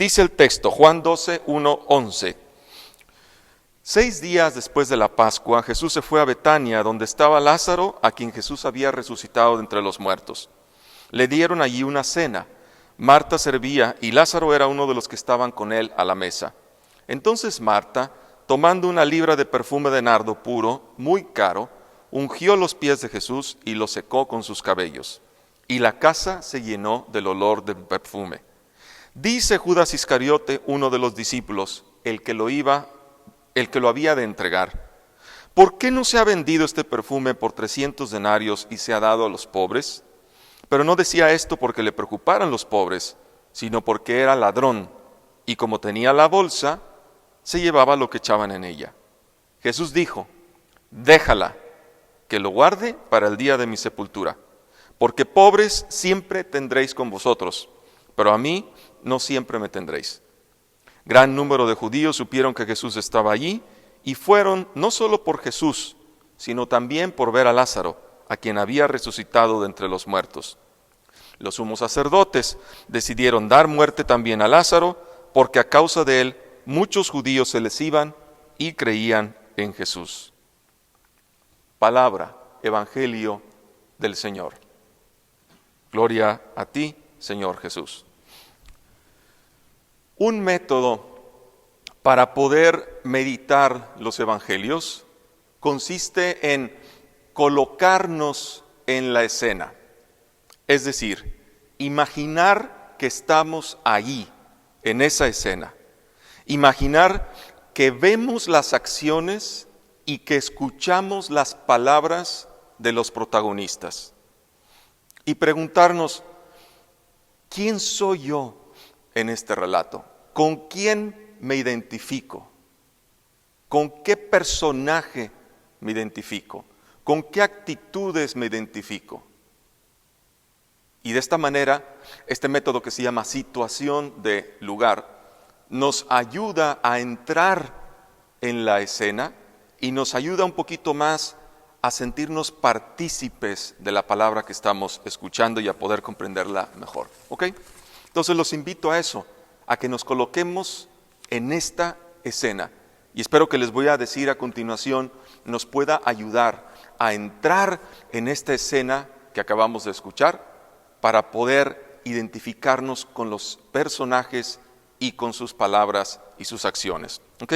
Dice el texto, Juan 12, 1, 11. 6 días después de la Pascua, Jesús se fue a Betania, donde estaba Lázaro, a quien Jesús había resucitado de entre los muertos. Le dieron allí una cena. Marta servía y Lázaro era uno de los que estaban con él a la mesa. Entonces Marta, tomando una libra de perfume de nardo puro, muy caro, ungió los pies de Jesús y los secó con sus cabellos. Y la casa se llenó del olor del perfume. Dice Judas Iscariote, uno de los discípulos, el que lo había de entregar: ¿por qué no se ha vendido este perfume por 300 denarios y se ha dado a los pobres? Pero no decía esto porque le preocuparan los pobres, sino porque era ladrón, y como tenía la bolsa, se llevaba lo que echaban en ella. Jesús dijo: déjala, que lo guarde para el día de mi sepultura, porque pobres siempre tendréis con vosotros, pero a mí no siempre me tendréis. Gran número de judíos supieron que Jesús estaba allí y fueron no solo por Jesús, sino también por ver a Lázaro, a quien había resucitado de entre los muertos. Los sumos sacerdotes decidieron dar muerte también a Lázaro, porque a causa de él muchos judíos se les iban y creían en Jesús. Palabra, Evangelio del Señor. Gloria a ti, Señor Jesús. Un método para poder meditar los evangelios consiste en colocarnos en la escena, es decir, imaginar que estamos ahí, en esa escena, imaginar que vemos las acciones y que escuchamos las palabras de los protagonistas y preguntarnos: ¿quién soy yo en este relato? ¿Con quién me identifico? ¿Con qué personaje me identifico? ¿Con qué actitudes me identifico? Y de esta manera, este método que se llama situación de lugar nos ayuda a entrar en la escena y nos ayuda un poquito más a sentirnos partícipes de la palabra que estamos escuchando y a poder comprenderla mejor. ¿Ok? Entonces los invito a eso, a que nos coloquemos en esta escena. Y espero que les voy a decir a continuación nos pueda ayudar a entrar en esta escena que acabamos de escuchar para poder identificarnos con los personajes y con sus palabras y sus acciones. ¿Ok?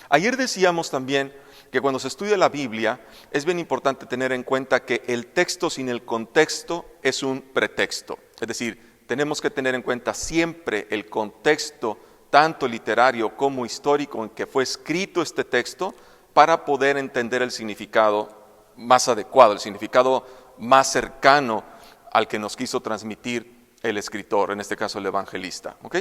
Ayer decíamos también que cuando se estudia la Biblia es bien importante tener en cuenta que el texto sin el contexto es un pretexto. Es decir, tenemos que tener en cuenta siempre el contexto, tanto literario como histórico, en que fue escrito este texto, para poder entender el significado más adecuado, el significado más cercano al que nos quiso transmitir el escritor, en este caso el evangelista. ¿Ok?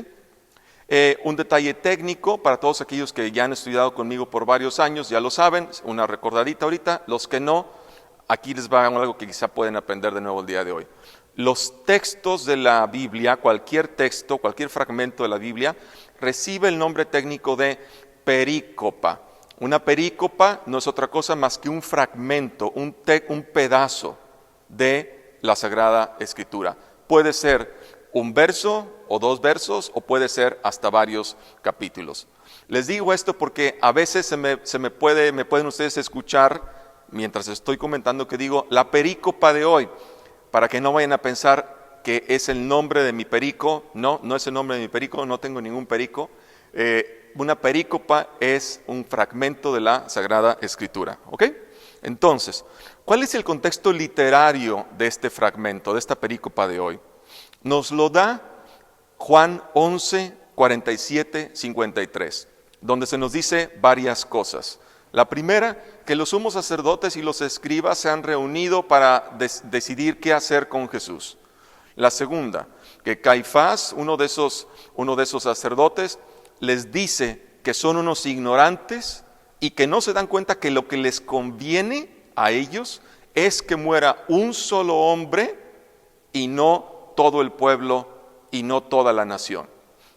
Un detalle técnico para todos aquellos que ya han estudiado conmigo por varios años, ya lo saben, una recordadita ahorita. Los que no, aquí les va algo que quizá pueden aprender de nuevo el día de hoy. Los textos de la Biblia, cualquier texto, cualquier fragmento de la Biblia, recibe el nombre técnico de perícopa. Una perícopa no es otra cosa más que un fragmento, un pedazo de la Sagrada Escritura. Puede ser un verso o 2 versos, o puede ser hasta varios capítulos. Les digo esto porque a veces me pueden ustedes escuchar mientras estoy comentando que digo la perícopa de hoy, para que no vayan a pensar que es el nombre de mi perico. No es el nombre de mi perico, no tengo ningún perico. Una perícopa es un fragmento de la Sagrada Escritura. ¿Ok? Entonces, ¿cuál es el contexto literario de este fragmento, de esta perícopa de hoy? Nos lo da Juan 11, 47, 53, donde se nos dice varias cosas. La primera, que los sumos sacerdotes y los escribas se han reunido para decidir qué hacer con Jesús. La segunda, que Caifás, uno de esos sacerdotes, les dice que son unos ignorantes y que no se dan cuenta que lo que les conviene a ellos es que muera un solo hombre y no todo el pueblo y no toda la nación.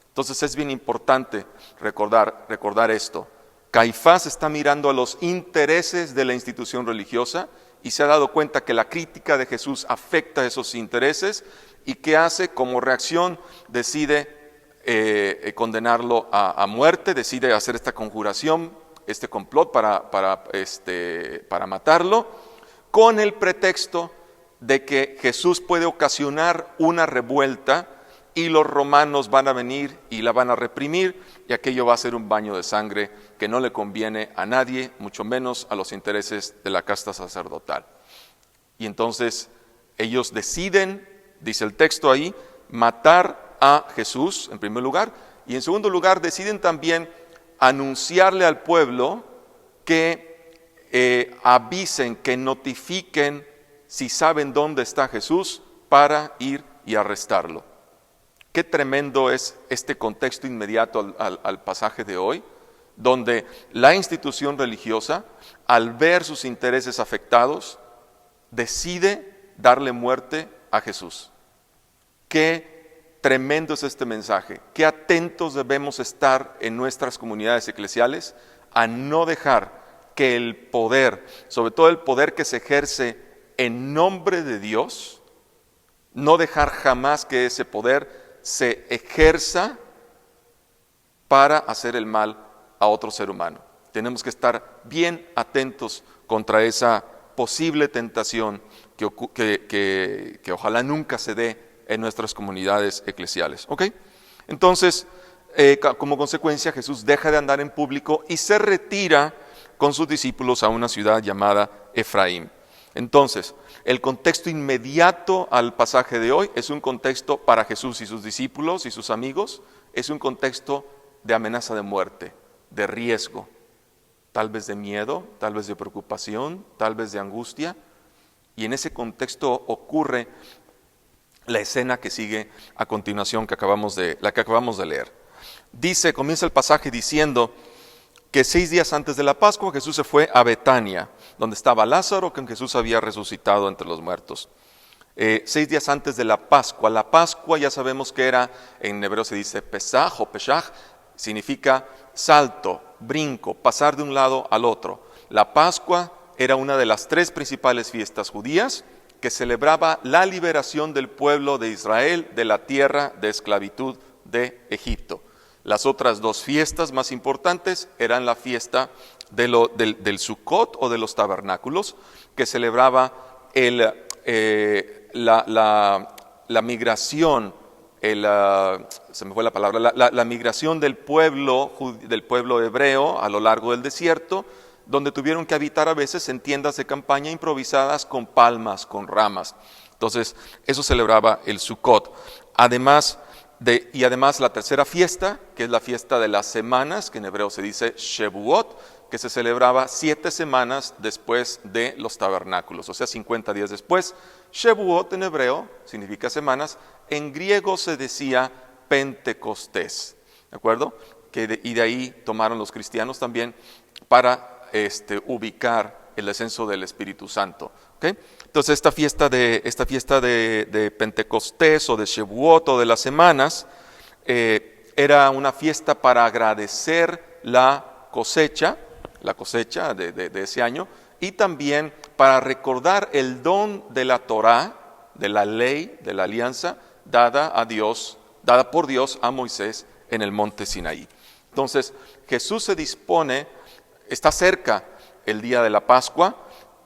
Entonces es bien importante recordar esto. Caifás está mirando a los intereses de la institución religiosa y se ha dado cuenta que la crítica de Jesús afecta esos intereses y que hace como reacción decide condenarlo a muerte, decide hacer esta conjuración, este complot para matarlo, con el pretexto de que Jesús puede ocasionar una revuelta y los romanos van a venir y la van a reprimir, y aquello va a ser un baño de sangre que no le conviene a nadie, mucho menos a los intereses de la casta sacerdotal. Y entonces ellos deciden, dice el texto ahí, matar a Jesús en primer lugar, y en segundo lugar deciden también anunciarle al pueblo que avisen, que notifiquen si saben dónde está Jesús para ir y arrestarlo. Qué tremendo es este contexto inmediato al pasaje de hoy, donde la institución religiosa, al ver sus intereses afectados, decide darle muerte a Jesús. Qué tremendo es este mensaje. Qué atentos debemos estar en nuestras comunidades eclesiales a no dejar que el poder, sobre todo el poder que se ejerce en nombre de Dios, no dejar jamás que ese poder se ejerza para hacer el mal a otro ser humano. Tenemos que estar bien atentos contra esa posible tentación que ojalá nunca se dé en nuestras comunidades eclesiales. ¿Ok? Entonces, como consecuencia, Jesús deja de andar en público y se retira con sus discípulos a una ciudad llamada Efraín. Entonces, el contexto inmediato al pasaje de hoy es un contexto para Jesús y sus discípulos y sus amigos, es un contexto de amenaza de muerte, de riesgo, tal vez de miedo, tal vez de preocupación, tal vez de angustia, y en ese contexto ocurre la escena que sigue a continuación, la que acabamos de leer. Comienza el pasaje diciendo que 6 días antes de la Pascua Jesús se fue a Betania, donde estaba Lázaro, que Jesús había resucitado entre los muertos. 6 días antes de la Pascua ya sabemos que era, en hebreo se dice Pesaj o Peshach, significa salto, brinco, pasar de un lado al otro. La Pascua era una de las 3 principales fiestas judías que celebraba la liberación del pueblo de Israel de la tierra de esclavitud de Egipto. Las otras 2 fiestas más importantes eran la fiesta del Sukkot o de los tabernáculos, que celebraba la migración, se me fue la palabra, la migración del pueblo hebreo a lo largo del desierto, donde tuvieron que habitar a veces en tiendas de campaña improvisadas con palmas, con ramas. Entonces, eso celebraba el Sukkot. Además la tercera fiesta, que es la fiesta de las semanas, que en hebreo se dice Shevuot, que se celebraba 7 semanas después de los tabernáculos, o sea, 50 días después. Shevuot en hebreo significa semanas, en griego se decía Pentecostés, ¿de acuerdo? Y de ahí tomaron los cristianos también para ubicar el descenso del Espíritu Santo. ¿Okay? Entonces esta fiesta de Pentecostés o de Shevuot o de las semanas era una fiesta para agradecer la cosecha de ese año, y también para recordar el don de la Torá, de la ley, de la alianza dada por Dios a Moisés en el monte Sinaí. Entonces Jesús se dispone, está cerca el día de la Pascua,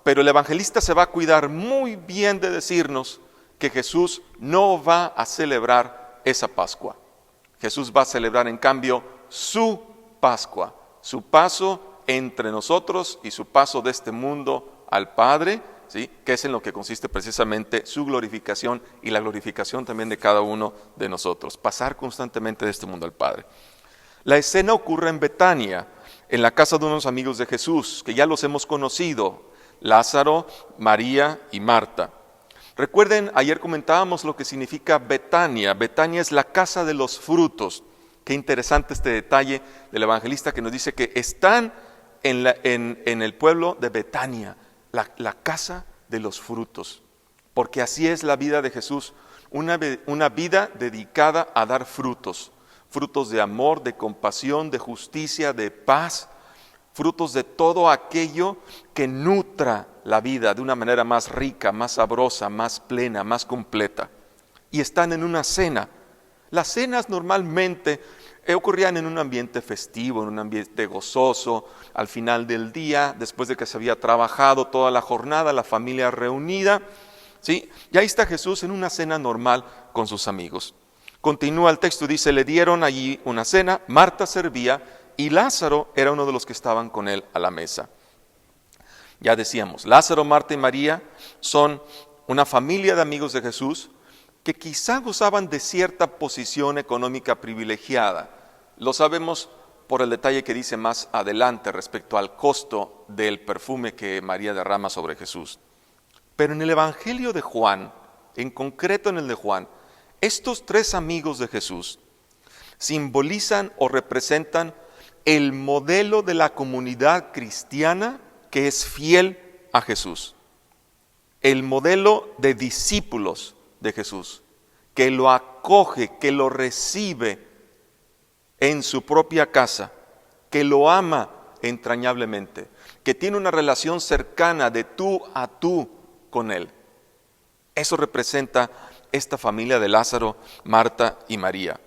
pero el evangelista se va a cuidar muy bien de decirnos que Jesús no va a celebrar esa Pascua. Jesús va a celebrar en cambio su Pascua, su paso entre nosotros y su paso de este mundo al Padre, ¿sí? Que es en lo que consiste precisamente su glorificación y la glorificación también de cada uno de nosotros, pasar constantemente de este mundo al Padre. La escena ocurre en Betania, en la casa de unos amigos de Jesús, que ya los hemos conocido, Lázaro, María y Marta. Recuerden, ayer comentábamos lo que significa Betania. Betania es la casa de los frutos. Qué interesante este detalle del evangelista que nos dice que están en el pueblo de Betania, la casa de los frutos. Porque así es la vida de Jesús, una vida dedicada a dar frutos. Frutos de amor, de compasión, de justicia, de paz, frutos de todo aquello que nutra la vida de una manera más rica, más sabrosa, más plena, más completa. Y están en una cena. Las cenas normalmente ocurrían en un ambiente festivo, en un ambiente gozoso, al final del día, después de que se había trabajado toda la jornada, la familia reunida, ¿sí? Y ahí está Jesús en una cena normal con sus amigos. Continúa el texto, dice, le dieron allí una cena, Marta servía y Lázaro era uno de los que estaban con él a la mesa. Ya decíamos, Lázaro, Marta y María son una familia de amigos de Jesús que quizá gozaban de cierta posición económica privilegiada. Lo sabemos por el detalle que dice más adelante respecto al costo del perfume que María derrama sobre Jesús. Pero en el Evangelio de Juan, en concreto en el de Juan, estos tres amigos de Jesús simbolizan o representan el modelo de la comunidad cristiana que es fiel a Jesús. El modelo de discípulos de Jesús, que lo acoge, que lo recibe en su propia casa, que lo ama entrañablemente, que tiene una relación cercana de tú a tú con él. Eso representa esta familia de Lázaro, Marta y María.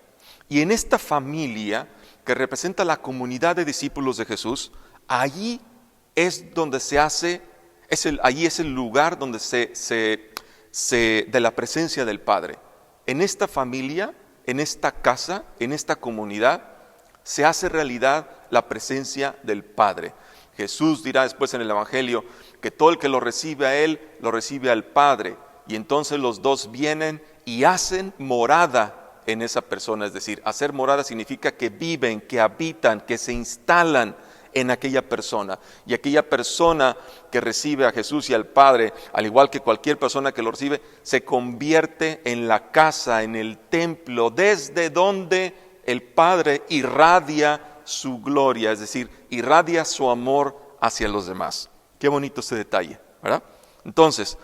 Y en esta familia que representa la comunidad de discípulos de Jesús, allí es donde se hace, allí es el lugar donde de la presencia del Padre. En esta familia, en esta casa, en esta comunidad, se hace realidad la presencia del Padre. Jesús dirá después en el Evangelio que todo el que lo recibe a Él, lo recibe al Padre. Y entonces los dos vienen y hacen morada en esa persona. Es decir, hacer morada significa que viven, que habitan, que se instalan en aquella persona. Y aquella persona que recibe a Jesús y al Padre, al igual que cualquier persona que lo recibe, se convierte en la casa, en el templo, desde donde el Padre irradia su gloria, es decir, irradia su amor hacia los demás. Qué bonito este detalle, ¿verdad? Entonces,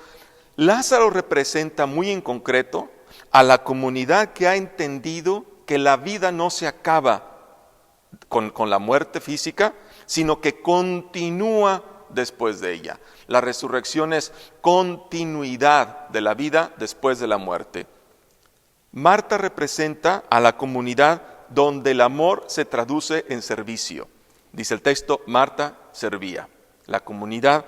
Lázaro representa muy en concreto a la comunidad que ha entendido que la vida no se acaba con la muerte física, sino que continúa después de ella. La resurrección es continuidad de la vida después de la muerte. Marta representa a la comunidad donde el amor se traduce en servicio. Dice el texto, Marta servía. La comunidad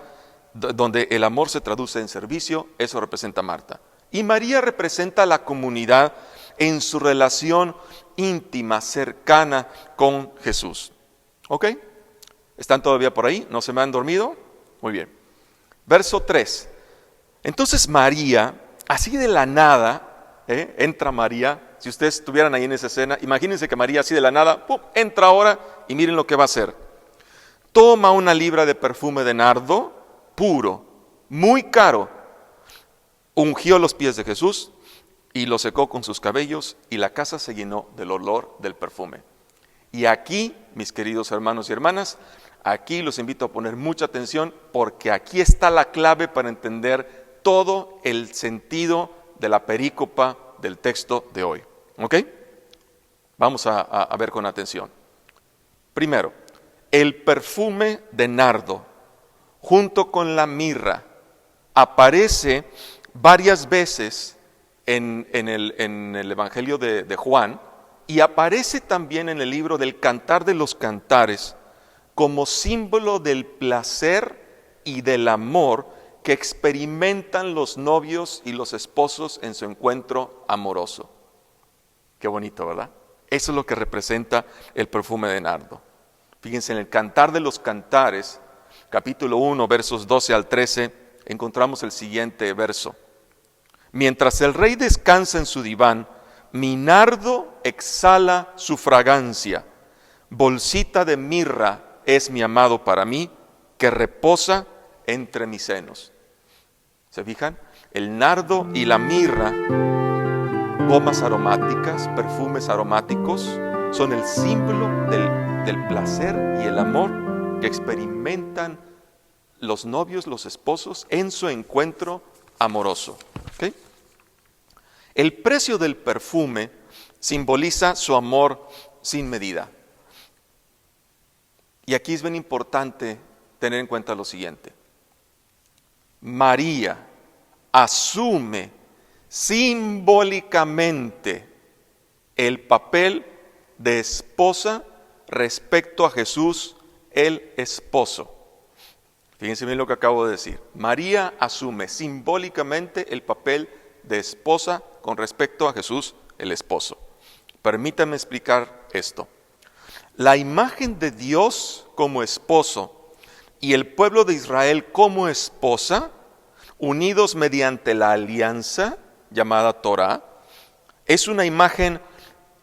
donde el amor se traduce en servicio, eso representa a Marta. Y María representa a la comunidad en su relación íntima, cercana con Jesús. ¿Ok? ¿Están todavía por ahí? ¿No se me han dormido? Muy bien. Verso 3. Entonces María, así de la nada, entra María. Si ustedes estuvieran ahí en esa escena, imagínense que María así de la nada, ¡pum!, entra ahora y miren lo que va a hacer. Toma una libra de perfume de nardo puro, muy caro, ungió los pies de Jesús y lo secó con sus cabellos y la casa se llenó del olor del perfume. Y aquí, mis queridos hermanos y hermanas, aquí los invito a poner mucha atención porque aquí está la clave para entender todo el sentido de la perícopa del texto de hoy. ¿Ok? Vamos a ver con atención. Primero, el perfume de nardo junto con la mirra aparece varias veces en el Evangelio de Juan y aparece también en el libro del Cantar de los Cantares como símbolo del placer y del amor que experimentan los novios y los esposos en su encuentro amoroso. Qué bonito, ¿verdad? Eso es lo que representa el perfume de nardo. Fíjense, en el Cantar de los Cantares, capítulo 1, versos 12 al 13, encontramos el siguiente verso. Mientras el rey descansa en su diván, mi nardo exhala su fragancia. Bolsita de mirra es mi amado para mí, que reposa entre mis senos. ¿Se fijan? El nardo y la mirra, gomas aromáticas, perfumes aromáticos, son el símbolo del placer y el amor que experimentan los novios, los esposos, en su encuentro amoroso. ¿Okay? El precio del perfume simboliza su amor sin medida. Y aquí es bien importante tener en cuenta lo siguiente. María asume simbólicamente el papel de esposa respecto a Jesús, el esposo. Fíjense bien lo que acabo de decir. María asume simbólicamente el papel de esposa con respecto a Jesús, el esposo. Permítanme explicar esto. La imagen de Dios como esposo y el pueblo de Israel como esposa, unidos mediante la alianza llamada Torá, es una imagen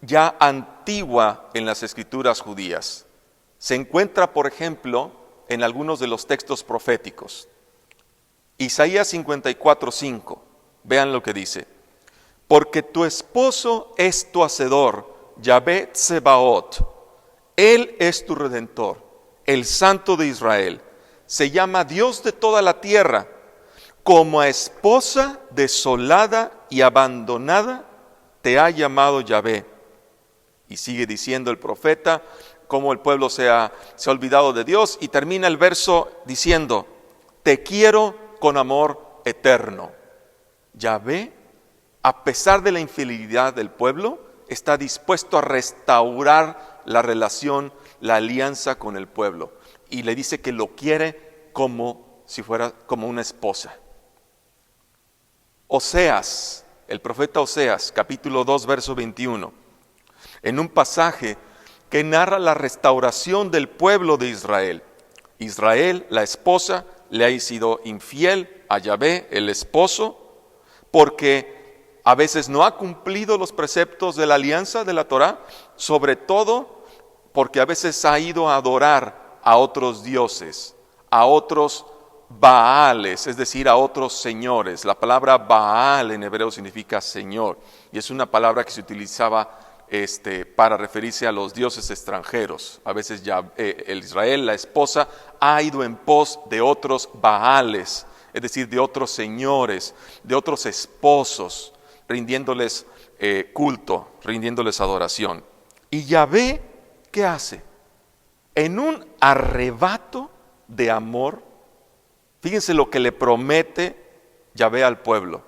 ya antigua en las escrituras judías. Se encuentra, por ejemplo, en algunos de los textos proféticos. Isaías 54:5, vean lo que dice: porque tu esposo es tu hacedor, Yahvé Tsebaot, Él es tu redentor, el Santo de Israel, se llama Dios de toda la tierra, como a esposa desolada y abandonada te ha llamado Yahvé. Y sigue diciendo el profeta cómo el pueblo se ha olvidado de Dios, y termina el verso diciendo: te quiero con amor eterno. Yahvé, a pesar de la infidelidad del pueblo, está dispuesto a restaurar la relación, la alianza con el pueblo, y le dice que lo quiere como si fuera como una esposa. Oseas, el profeta Oseas, capítulo 2, verso 21, en un pasaje que narra la restauración del pueblo de Israel. Israel, la esposa, le ha sido infiel a Yahvé, el esposo, porque a veces no ha cumplido los preceptos de la alianza de la Torá, sobre todo porque a veces ha ido a adorar a otros dioses, a otros Baales, es decir, a otros señores. La palabra Baal en hebreo significa señor, y es una palabra que se utilizaba para referirse a los dioses extranjeros. A veces ya el Israel, la esposa, ha ido en pos de otros Baales, es decir, de otros señores, de otros esposos, rindiéndoles culto, rindiéndoles adoración. Y Yahvé, ¿qué hace? En un arrebato de amor, fíjense lo que le promete Yahvé al pueblo: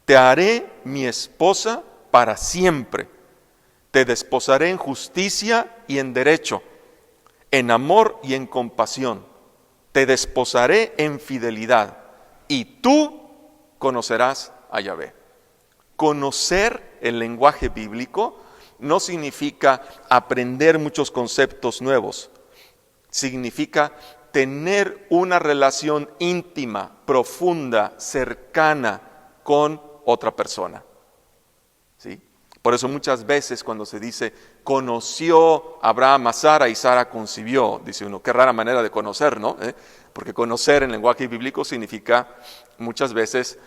te haré mi esposa para siempre, te desposaré en justicia y en derecho, en amor y en compasión, te desposaré en fidelidad, y tú conocerás a Yahvé. Conocer el lenguaje bíblico no significa aprender muchos conceptos nuevos, significa tener una relación íntima, profunda, cercana con otra persona. ¿Sí? Por eso muchas veces cuando se dice conoció Abraham a Sara y Sara concibió, dice uno, qué rara manera de conocer, ¿no? Porque conocer en lenguaje bíblico significa muchas veces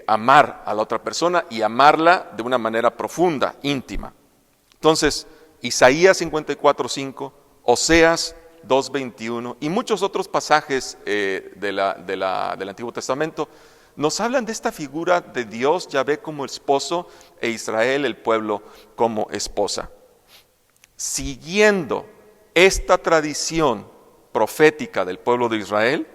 amar a la otra persona y amarla de una manera profunda, íntima. Entonces, Isaías 54:5, Oseas 2:21 y muchos otros pasajes del Antiguo Testamento nos hablan de esta figura de Dios, Yahvé, como esposo, e Israel, el pueblo, como esposa. Siguiendo esta tradición profética del pueblo de Israel,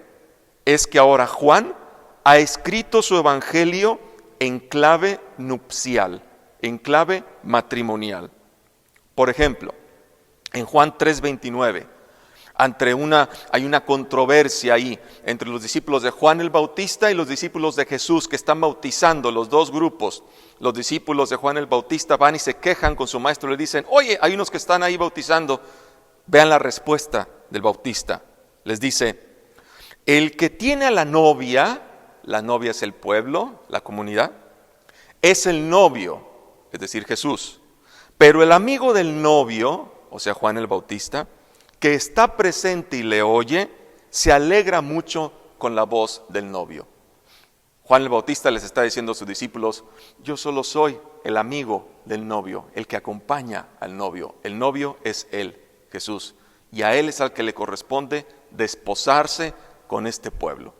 es que ahora Juan ha escrito su evangelio en clave nupcial, en clave matrimonial. Por ejemplo, en Juan 3:29, hay una controversia ahí entre los discípulos de Juan el Bautista y los discípulos de Jesús que están bautizando, los dos grupos. Los discípulos de Juan el Bautista van y se quejan con su maestro, le dicen: oye, hay unos que están ahí bautizando. Vean la respuesta del Bautista. Les dice: el que tiene a la novia es el pueblo, la comunidad, es el novio, es decir, Jesús. Pero el amigo del novio, o sea, Juan el Bautista, que está presente y le oye, se alegra mucho con la voz del novio. Juan el Bautista les está diciendo a sus discípulos: yo solo soy el amigo del novio, el que acompaña al novio. El novio es él, Jesús, y a él es al que le corresponde desposarse con este pueblo.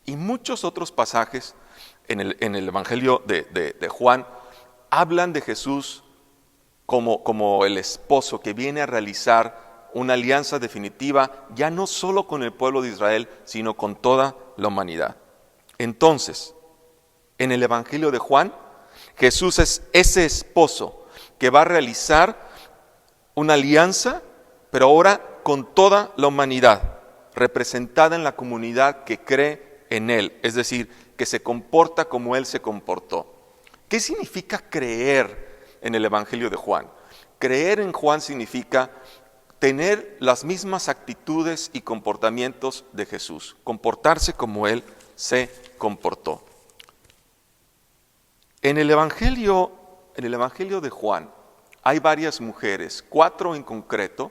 Y muchos otros pasajes en el Evangelio de Juan hablan de Jesús como el esposo que viene a realizar una alianza definitiva, ya no solo con el pueblo de Israel, sino con toda la humanidad. Entonces, en el Evangelio de Juan, Jesús es ese esposo que va a realizar una alianza, pero ahora con toda la humanidad, representada en la comunidad que cree en Él, es decir, que se comporta como Él se comportó. ¿Qué significa creer en el Evangelio de Juan? Creer en Juan significa tener las mismas actitudes y comportamientos de Jesús, comportarse como Él se comportó. En el Evangelio de Juan hay varias mujeres, 4 en concreto: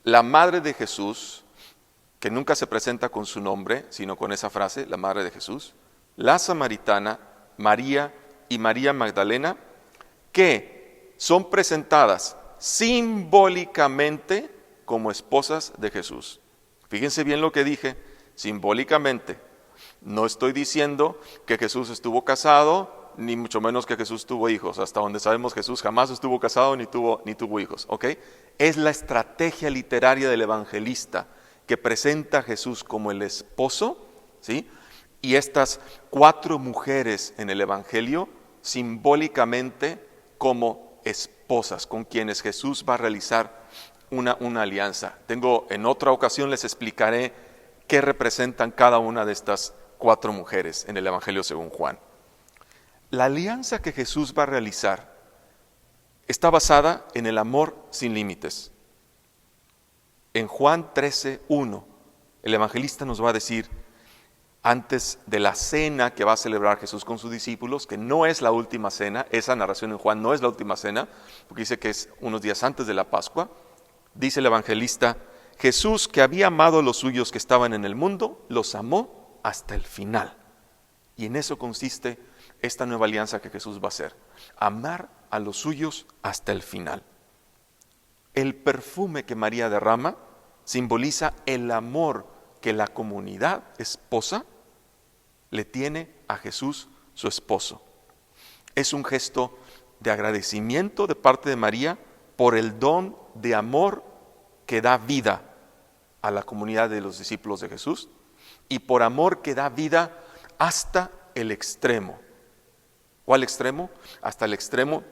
la madre de Jesús, que nunca se presenta con su nombre, sino con esa frase, la madre de Jesús, la samaritana, María y María Magdalena, que son presentadas simbólicamente como esposas de Jesús. Fíjense bien lo que dije, simbólicamente. No estoy diciendo que Jesús estuvo casado, ni mucho menos que Jesús tuvo hijos. Hasta donde sabemos, Jesús jamás estuvo casado ni tuvo hijos, ¿ok? Es la estrategia literaria del evangelista que presenta a Jesús como el esposo, ¿sí? Y estas 4 mujeres en el evangelio simbólicamente como esposas con quienes Jesús va a realizar una alianza. En otra ocasión les explicaré qué representan cada una de estas 4 mujeres en el evangelio según Juan. La alianza que Jesús va a realizar está basada en el amor sin límites. En Juan 13:1, el evangelista nos va a decir, antes de la cena que va a celebrar Jesús con sus discípulos, que no es la última cena, esa narración en Juan no es la última cena, porque dice que es unos días antes de la Pascua, dice el evangelista, Jesús, que había amado a los suyos que estaban en el mundo, los amó hasta el final. Y en eso consiste esta nueva alianza que Jesús va a hacer, amar a los suyos hasta el final. El perfume que María derrama simboliza el amor que la comunidad esposa le tiene a Jesús, su esposo. Es un gesto de agradecimiento de parte de María por el don de amor que da vida a la comunidad de los discípulos de Jesús y por amor que da vida hasta el extremo. ¿Cuál extremo? Hasta el extremo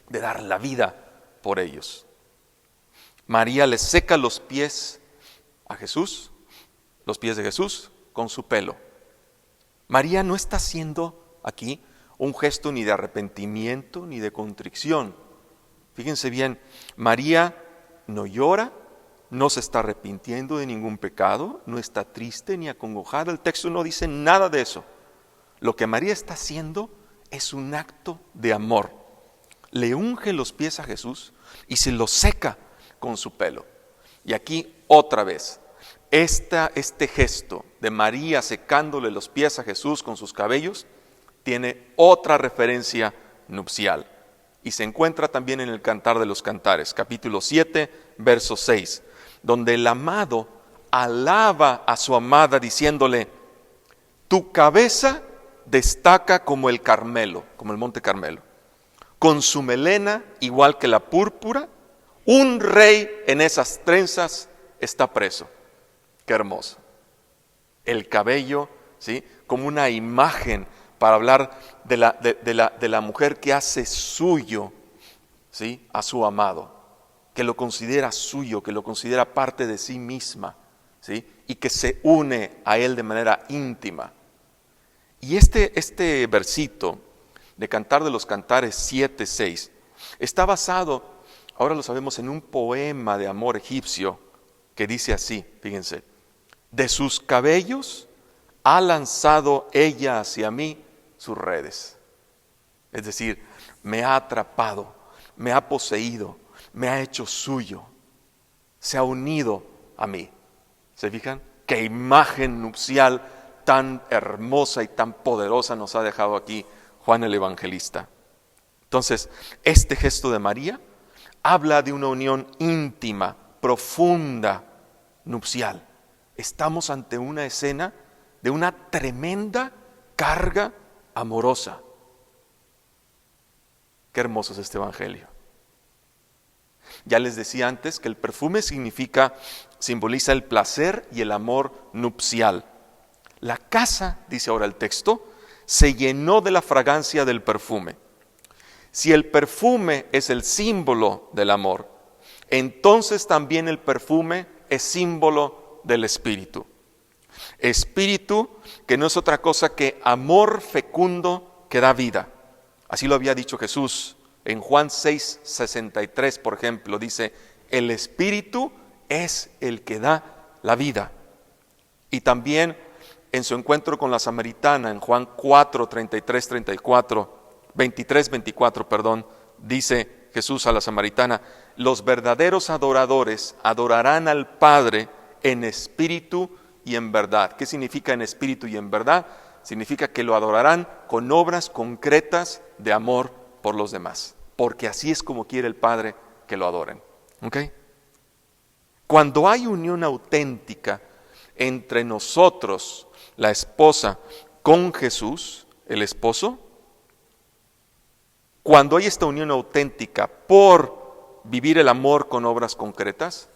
de dar la vida por ellos. María le seca los pies a Jesús, los pies de Jesús, con su pelo. María no está haciendo aquí un gesto ni de arrepentimiento ni de contrición. Fíjense bien, María no llora, no se está arrepintiendo de ningún pecado, no está triste ni acongojada. El texto no dice nada de eso. Lo que María está haciendo es un acto de amor. Le unge los pies a Jesús y se los seca con su pelo. Y aquí otra vez, este gesto de María secándole los pies a Jesús con sus cabellos tiene otra referencia nupcial y se encuentra también en el Cantar de los Cantares, capítulo 7, verso 6, donde el amado alaba a su amada diciéndole, tu cabeza destaca como el Carmelo, como el monte Carmelo, con su melena igual que la púrpura, un rey en esas trenzas está preso. Qué hermoso. El cabello, ¿sí?, como una imagen para hablar de la mujer que hace suyo, ¿sí?, a su amado, que lo considera suyo, que lo considera parte de sí misma, ¿sí?, y que se une a él de manera íntima. Y este versito de Cantar de los Cantares 7:6 está basado, ahora lo sabemos, en un poema de amor egipcio que dice así, fíjense, de sus cabellos ha lanzado ella hacia mí sus redes. Es decir, me ha atrapado, me ha poseído, me ha hecho suyo, se ha unido a mí. ¿Se fijan? Qué imagen nupcial tan hermosa y tan poderosa nos ha dejado aquí Juan el Evangelista. Entonces, este gesto de María habla de una unión íntima, profunda, nupcial. Estamos ante una escena de una tremenda carga amorosa. Qué hermoso es este evangelio. Ya les decía antes que el perfume simboliza el placer y el amor nupcial. La casa, dice ahora el texto, se llenó de la fragancia del perfume. Si el perfume es el símbolo del amor, entonces también el perfume es símbolo del Espíritu. Espíritu que no es otra cosa que amor fecundo que da vida. Así lo había dicho Jesús en Juan 6:63, por ejemplo, dice: el Espíritu es el que da la vida. Y también en su encuentro con la samaritana, en Juan 23:24, dice Jesús a la samaritana: los verdaderos adoradores adorarán al Padre en espíritu y en verdad. ¿Qué significa en espíritu y en verdad? Significa que lo adorarán con obras concretas de amor por los demás, porque así es como quiere el Padre que lo adoren. ¿Ok? Cuando hay unión auténtica entre nosotros, la esposa, con Jesús, el esposo, cuando hay esta unión auténtica por vivir el amor con obras concretas,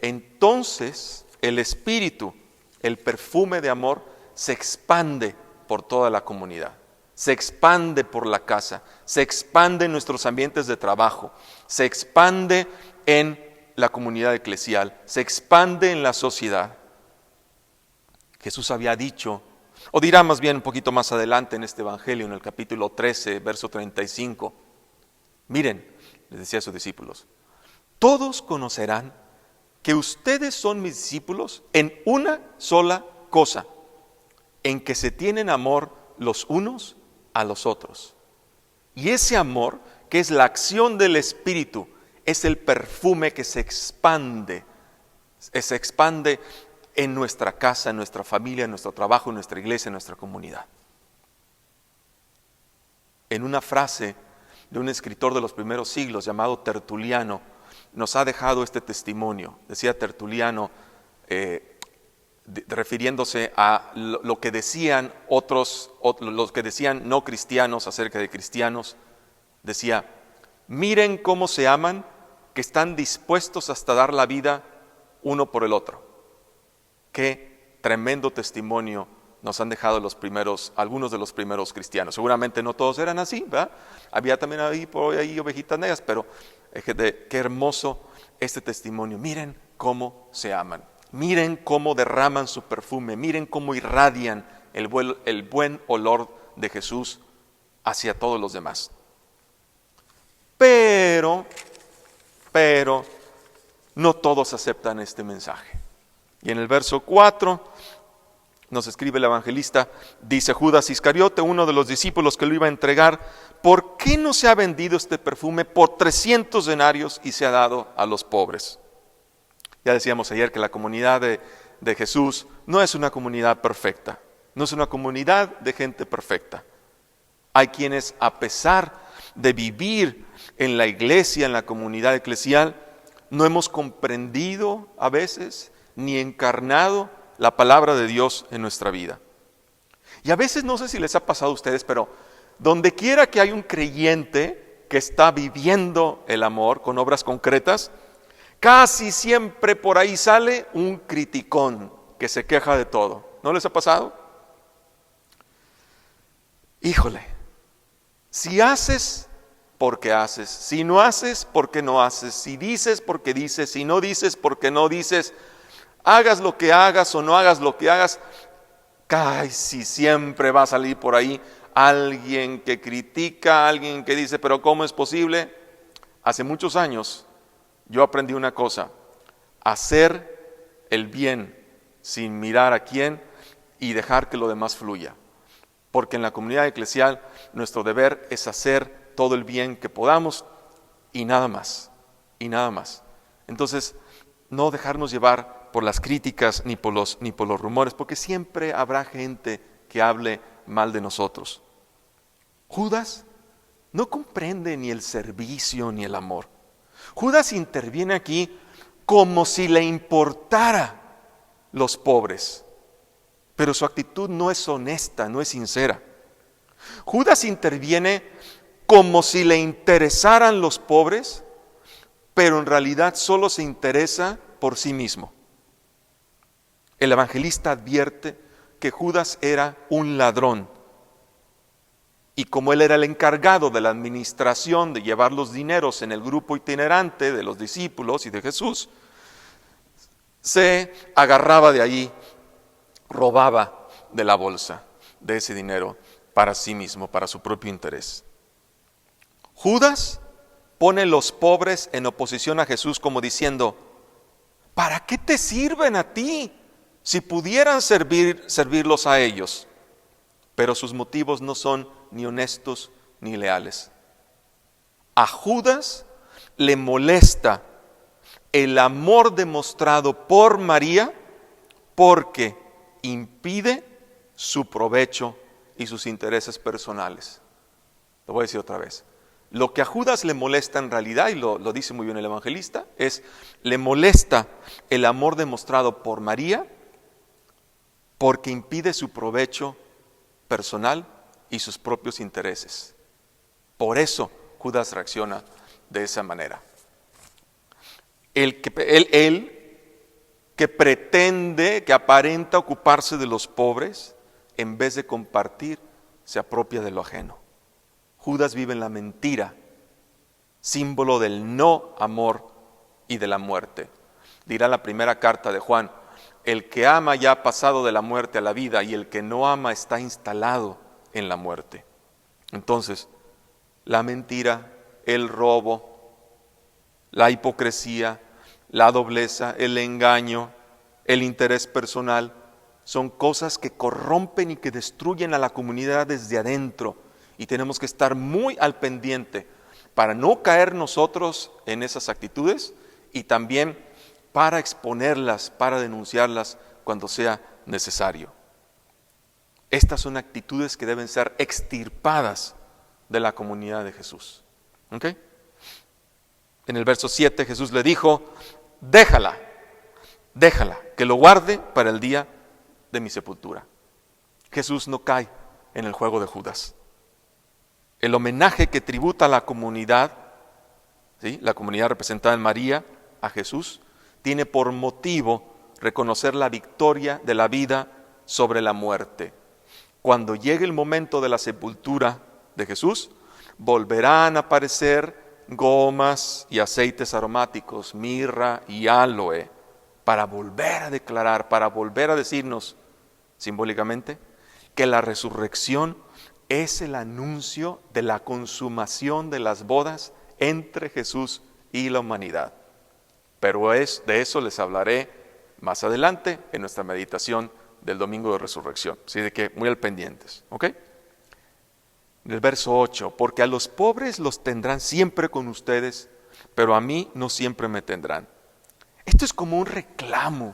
entonces el Espíritu, el perfume de amor, se expande por toda la comunidad, se expande por la casa, se expande en nuestros ambientes de trabajo, se expande en la comunidad eclesial, se expande en la sociedad. Jesús había dicho, o dirá más bien un poquito más adelante en este Evangelio, en el capítulo 13, verso 35, miren, les decía a sus discípulos: todos conocerán que ustedes son mis discípulos en una sola cosa, en que se tienen amor los unos a los otros. Y ese amor, que es la acción del Espíritu, es el perfume que se expande en nuestra casa, en nuestra familia, en nuestro trabajo, en nuestra iglesia, en nuestra comunidad. En una frase de un escritor de los primeros siglos llamado Tertuliano, nos ha dejado este testimonio. Decía Tertuliano, refiriéndose a lo que decían los que decían no cristianos acerca de cristianos, decía: miren cómo se aman, que están dispuestos hasta dar la vida uno por el otro. Qué tremendo testimonio nos han dejado algunos de los primeros cristianos. Seguramente no todos eran así, ¿verdad? Había también ahí ovejitas negras, pero qué hermoso este testimonio. Miren cómo se aman, miren cómo derraman su perfume, miren cómo irradian el buen olor de Jesús hacia todos los demás. Pero no todos aceptan este mensaje. Y en el verso 4 nos escribe el evangelista, dice: Judas Iscariote, uno de los discípulos que lo iba a entregar, ¿por qué no se ha vendido este perfume por 300 denarios y se ha dado a los pobres? Ya decíamos ayer que la comunidad de Jesús no es una comunidad perfecta, no es una comunidad de gente perfecta. Hay quienes, a pesar de vivir en la iglesia, en la comunidad eclesial, no hemos comprendido a veces ni encarnado la palabra de Dios en nuestra vida. Y a veces, no sé si les ha pasado a ustedes, pero donde quiera que hay un creyente que está viviendo el amor con obras concretas, casi siempre por ahí sale un criticón que se queja de todo. ¿No les ha pasado? Híjole, si haces, porque haces; si no haces, porque no haces; si dices, porque dices; si no dices, porque no dices; hagas lo que hagas o no hagas lo que hagas, casi siempre va a salir por ahí alguien que critica, alguien que dice: pero ¿cómo es posible? Hace muchos años yo aprendí una cosa: hacer el bien sin mirar a quién y dejar que lo demás fluya. Porque en la comunidad eclesial nuestro deber es hacer todo el bien que podamos y nada más, y nada más. Entonces, no dejarnos llevar por las críticas ni por los rumores, porque siempre habrá gente que hable mal de nosotros. Judas no comprende ni el servicio ni el amor. Judas interviene aquí como si le importara los pobres, pero su actitud no es honesta, no es sincera. Judas interviene como si le interesaran los pobres, pero en realidad solo se interesa por sí mismo. El evangelista advierte que Judas era un ladrón. Y como él era el encargado de la administración, de llevar los dineros en el grupo itinerante de los discípulos y de Jesús, se agarraba de ahí, robaba de la bolsa de ese dinero para sí mismo, para su propio interés. Judas pone los pobres en oposición a Jesús como diciendo, ¿para qué te sirven a ti si pudieran servirlos a ellos? Pero sus motivos no son ni honestos ni leales. A Judas le molesta el amor demostrado por María porque impide su provecho y sus intereses personales. Lo voy a decir otra vez. Lo que a Judas le molesta en realidad, y lo dice muy bien el evangelista, le molesta el amor demostrado por María porque impide su provecho personal y sus propios intereses. Por eso Judas reacciona de esa manera. Él que pretende, que aparenta ocuparse de los pobres, en vez de compartir, se apropia de lo ajeno. Judas vive en la mentira, símbolo del no amor y de la muerte. Dirá la primera carta de Juan, el que ama ya ha pasado de la muerte a la vida y el que no ama está instalado en la muerte. Entonces, la mentira, el robo, la hipocresía, la dobleza, el engaño, el interés personal, son cosas que corrompen y que destruyen a la comunidad desde adentro. Y tenemos que estar muy al pendiente para no caer nosotros en esas actitudes y también para exponerlas, para denunciarlas cuando sea necesario. Estas son actitudes que deben ser extirpadas de la comunidad de Jesús. ¿Ok? En el verso 7 Jesús le dijo, déjala, que lo guarde para el día de mi sepultura. Jesús no cae en el juego de Judas. El homenaje que tributa la comunidad, ¿sí?, la comunidad representada en María, a Jesús, tiene por motivo reconocer la victoria de la vida sobre la muerte. Cuando llegue el momento de la sepultura de Jesús, volverán a aparecer gomas y aceites aromáticos, mirra y áloe, para volver a declarar, para volver a decirnos simbólicamente que la resurrección es el anuncio de la consumación de las bodas entre Jesús y la humanidad. Pero de eso les hablaré más adelante en nuestra meditación del domingo de resurrección. Así de que muy al pendientes, ¿ok? En el verso 8, porque a los pobres los tendrán siempre con ustedes, pero a mí no siempre me tendrán. Esto es como un reclamo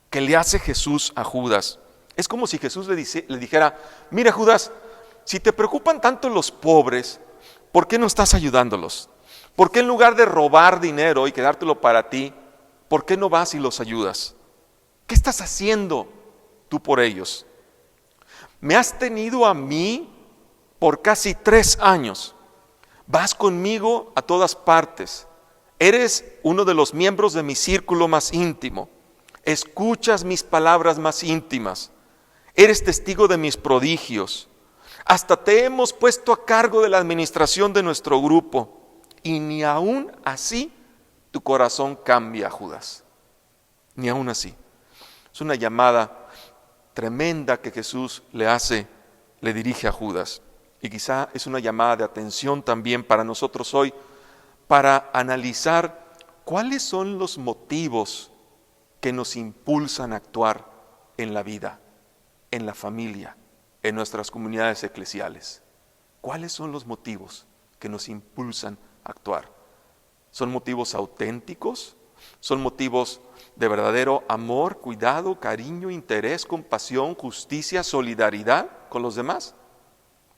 que le hace Jesús a Judas. Es como si Jesús le dijera, mira Judas, si te preocupan tanto los pobres, ¿por qué no estás ayudándolos? ¿Por qué en lugar de robar dinero y quedártelo para ti, por qué no vas y los ayudas? ¿Qué estás haciendo tú por ellos? Me has tenido a mí por casi 3 años. Vas conmigo a todas partes. Eres uno de los miembros de mi círculo más íntimo. Escuchas mis palabras más íntimas. Eres testigo de mis prodigios. Hasta te hemos puesto a cargo de la administración de nuestro grupo. Y ni aún así tu corazón cambia, Judas. Ni aún así. Es una llamada tremenda que Jesús le dirige a Judas. Y quizá es una llamada de atención también para nosotros hoy, para analizar cuáles son los motivos que nos impulsan a actuar en la vida, en la familia, en nuestras comunidades eclesiales. ¿Cuáles son los motivos que nos impulsan a actuar? ¿Son motivos auténticos? ¿Son motivos de verdadero amor, cuidado, cariño, interés, compasión, justicia, solidaridad con los demás?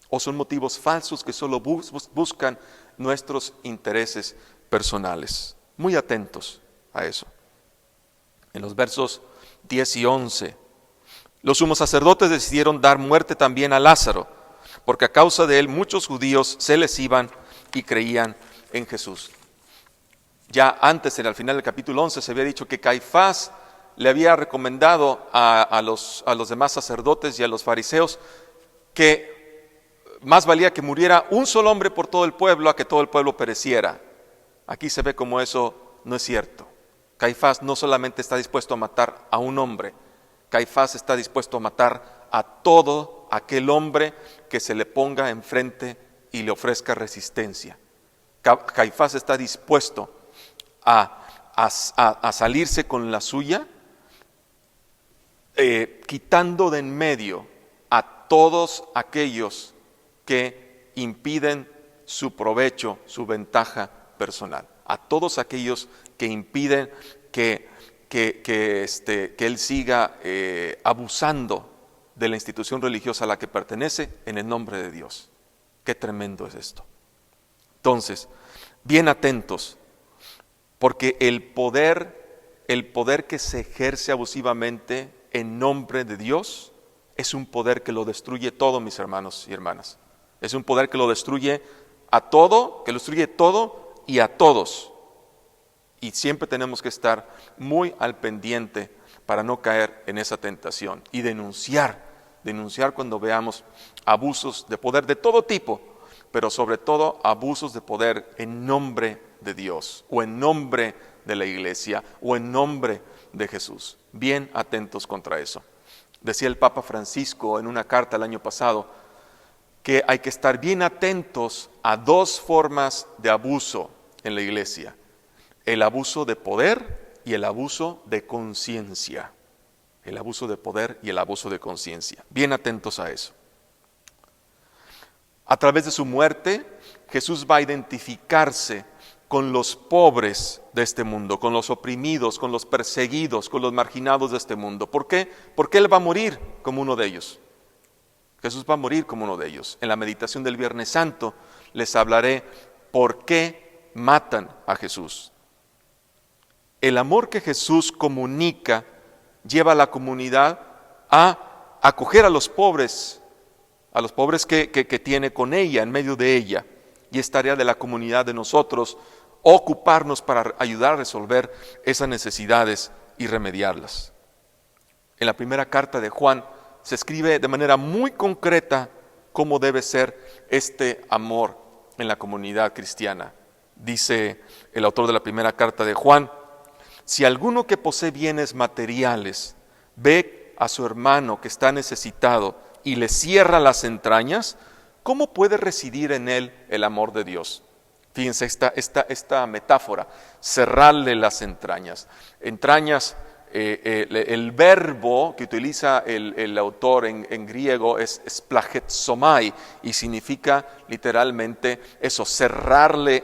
¿O son motivos falsos que solo buscan nuestros intereses personales? Muy atentos a eso. En los versos 10 y 11, los sumos sacerdotes decidieron dar muerte también a Lázaro, porque a causa de él muchos judíos se les iban y creían en Jesús. Ya antes, al final del capítulo 11, se había dicho que Caifás le había recomendado a los demás sacerdotes y a los fariseos que más valía que muriera un solo hombre por todo el pueblo a que todo el pueblo pereciera. Aquí se ve como eso no es cierto. Caifás no solamente está dispuesto a matar a un hombre, Caifás está dispuesto a matar a todo aquel hombre que se le ponga enfrente y le ofrezca resistencia. Caifás está dispuesto a salirse con la suya, quitando de en medio a todos aquellos que impiden su provecho, su ventaja personal, a todos aquellos que impiden que él siga abusando de la institución religiosa a la que pertenece en el nombre de Dios. Qué tremendo es esto. Entonces, bien atentos, porque el poder que se ejerce abusivamente en nombre de Dios es un poder que lo destruye todo, mis hermanos y hermanas. Es un poder que lo destruye a todo, que lo destruye todo y a todos. Y siempre tenemos que estar muy al pendiente para no caer en esa tentación y denunciar cuando veamos abusos de poder de todo tipo, pero sobre todo abusos de poder en nombre de Dios o en nombre de la iglesia o en nombre de Jesús. Bien atentos contra eso. Decía el Papa Francisco en una carta el año pasado que hay que estar bien atentos a dos formas de abuso en la iglesia: el abuso de poder y el abuso de conciencia. El abuso de poder y el abuso de conciencia. Bien atentos a eso. A través de su muerte, Jesús va a identificarse con los pobres de este mundo, con los oprimidos, con los perseguidos, con los marginados de este mundo. ¿Por qué? Porque Él va a morir como uno de ellos. Jesús va a morir como uno de ellos. En la meditación del Viernes Santo les hablaré por qué matan a Jesús. El amor que Jesús comunica lleva a la comunidad a acoger a los pobres que tiene con ella, en medio de ella. Y es tarea de la comunidad de nosotros ocuparnos para ayudar a resolver esas necesidades y remediarlas. En la primera carta de Juan se escribe de manera muy concreta cómo debe ser este amor en la comunidad cristiana. Dice el autor de la primera carta de Juan: si alguno que posee bienes materiales ve a su hermano que está necesitado y le cierra las entrañas, ¿cómo puede residir en él el amor de Dios? Fíjense esta metáfora: cerrarle las entrañas. Entrañas, el verbo que utiliza el autor en griego es splagetsomai y significa literalmente eso, cerrarle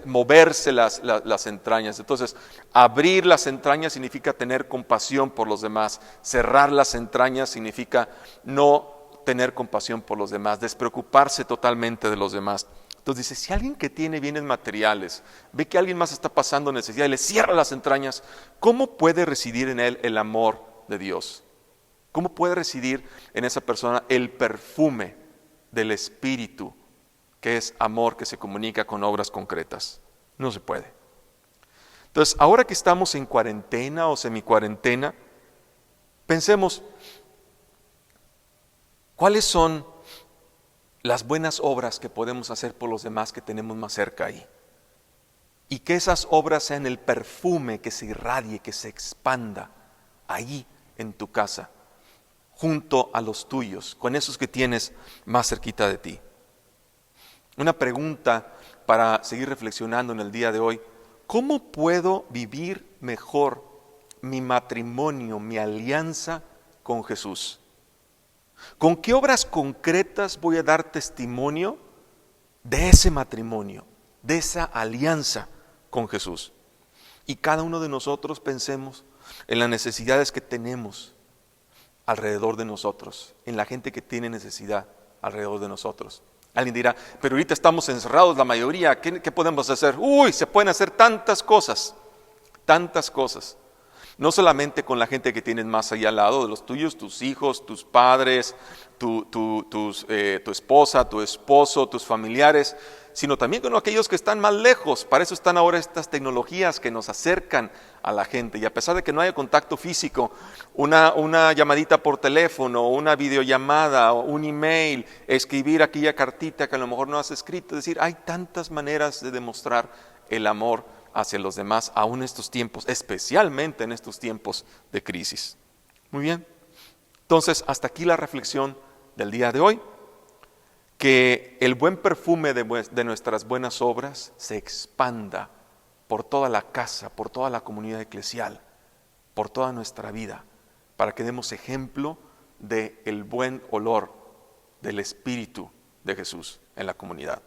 moverse las entrañas. Entonces, abrir las entrañas significa tener compasión por los demás. Cerrar las entrañas significa no tener compasión por los demás, despreocuparse totalmente de los demás. Entonces dice, si alguien que tiene bienes materiales ve que alguien más está pasando necesidad y le cierra las entrañas, ¿cómo puede residir en él el amor de Dios? ¿Cómo puede residir en esa persona el perfume del Espíritu, que es amor que se comunica con obras concretas? No se puede. Entonces, ahora que estamos en cuarentena o semicuarentena, pensemos, ¿cuáles son las buenas obras que podemos hacer por los demás que tenemos más cerca ahí? Y que esas obras sean el perfume que se irradie, que se expanda ahí en tu casa, junto a los tuyos, con esos que tienes más cerquita de ti. Una pregunta para seguir reflexionando en el día de hoy: ¿cómo puedo vivir mejor mi matrimonio, mi alianza con Jesús? ¿Con qué obras concretas voy a dar testimonio de ese matrimonio, de esa alianza con Jesús? Y cada uno de nosotros pensemos en las necesidades que tenemos alrededor de nosotros, en la gente que tiene necesidad alrededor de nosotros. Alguien dirá, pero ahorita estamos encerrados la mayoría, ¿qué podemos hacer? Se pueden hacer tantas cosas, tantas cosas. No solamente con la gente que tienes más allá al lado de los tuyos, tus hijos, tus padres, tu esposa, tu esposo, tus familiares, sino también con aquellos que están más lejos. Para eso están ahora estas tecnologías que nos acercan a la gente. Y a pesar de que no haya contacto físico, una llamadita por teléfono, una videollamada, un email, escribir aquella cartita que a lo mejor no has escrito. Es decir, hay tantas maneras de demostrar el amor hacia los demás, aún en estos tiempos, especialmente en estos tiempos de crisis. Muy bien. Entonces, hasta aquí la reflexión del día de hoy. Que el buen perfume de nuestras buenas obras se expanda por toda la casa, por toda la comunidad eclesial, por toda nuestra vida, para que demos ejemplo del buen olor del Espíritu de Jesús en la comunidad.